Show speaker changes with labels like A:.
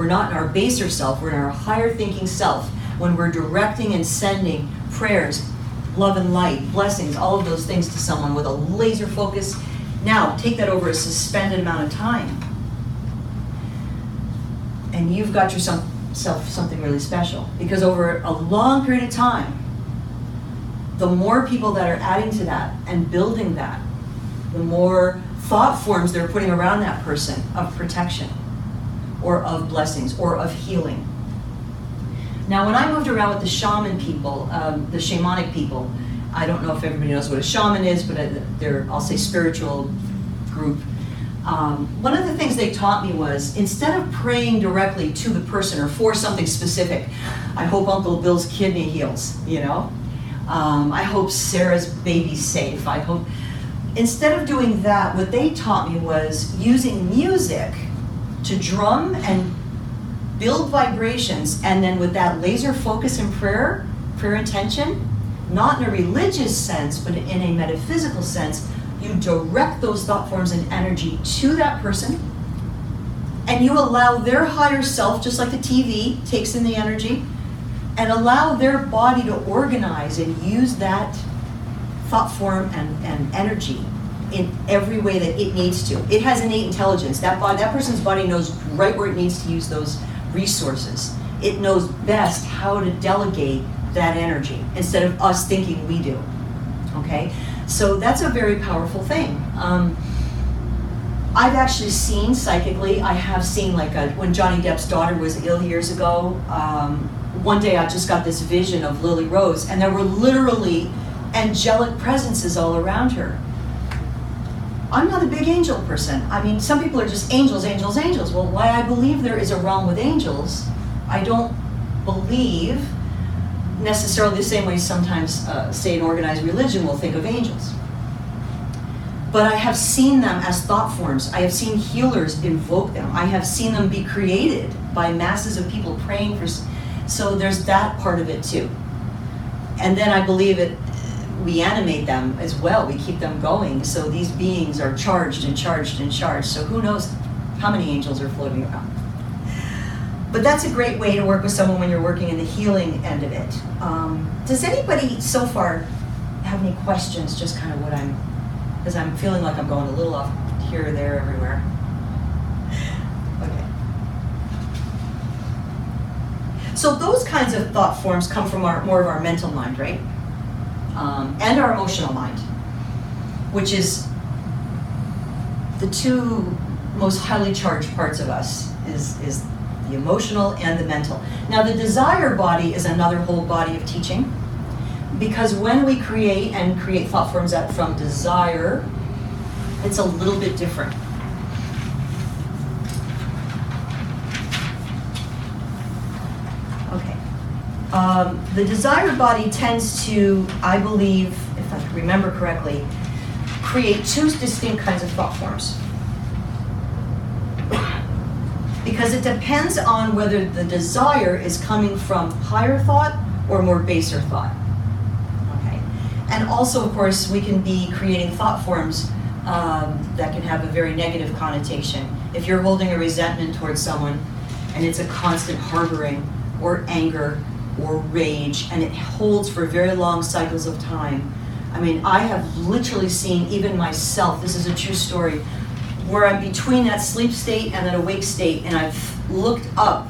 A: We're not in our baser self, we're in our higher thinking self when we're directing and sending prayers, love and light, blessings, all of those things to someone with a laser focus. Now, take that over a suspended amount of time. And you've got yourself something really special. Because over a long period of time, the more people that are adding to that and building that, the more thought forms they're putting around that person of protection, or of blessings, or of healing. Now, when I moved around with the shaman people, the shamanic people, I don't know if everybody knows what a shaman is, but they're, I'll say, spiritual group. One of the things they taught me was, instead of praying directly to the person or for something specific, I hope Uncle Bill's kidney heals, you know? I hope Sarah's baby's safe. I hope, instead of doing that, what they taught me was using music to drum and build vibrations, and then with that laser focus in prayer intention, not in a religious sense, but in a metaphysical sense, you direct those thought forms and energy to that person, and you allow their higher self, just like the TV takes in the energy, and allow their body to organize and use that thought form and energy in every way that it needs to. It has innate intelligence. That person's body knows right where it needs to use those resources. It knows best how to delegate that energy instead of us thinking we do. Okay? So that's a very powerful thing. I've actually seen psychically, I have seen when Johnny Depp's daughter was ill years ago, one day I just got this vision of Lily Rose, and there were literally angelic presences all around her. I'm not a big angel person. I mean, some people are just angels, angels, angels. Well, why I believe there is a realm with angels, I don't believe necessarily the same way sometimes, say, an organized religion will think of angels. But I have seen them as thought forms. I have seen healers invoke them. I have seen them be created by masses of people praying for. So there's that part of it too. And then I believe we animate them as well. We keep them going. So these beings are charged and charged and charged. So who knows how many angels are floating around. But that's a great way to work with someone when you're working in the healing end of it. Does anybody so far have any questions? Just kind of because I'm feeling like I'm going a little off here, there, everywhere. Okay. So those kinds of thought forms come from more of our mental mind, right? And our emotional mind, which is the two most highly charged parts of us, is the emotional and the mental. Now, the desire body is another whole body of teaching, because when we create thought forms out from desire, it's a little bit different. Okay. The desire body tends to, I believe, if I remember correctly, create two distinct kinds of thought forms. Because it depends on whether the desire is coming from higher thought or more baser thought. Okay. And also, of course, we can be creating thought forms that can have a very negative connotation. If you're holding a resentment towards someone and it's a constant harboring or anger or rage, and it holds for very long cycles of time. I mean, I have literally seen even myself, this is a true story, where I'm between that sleep state and that awake state, and I've looked up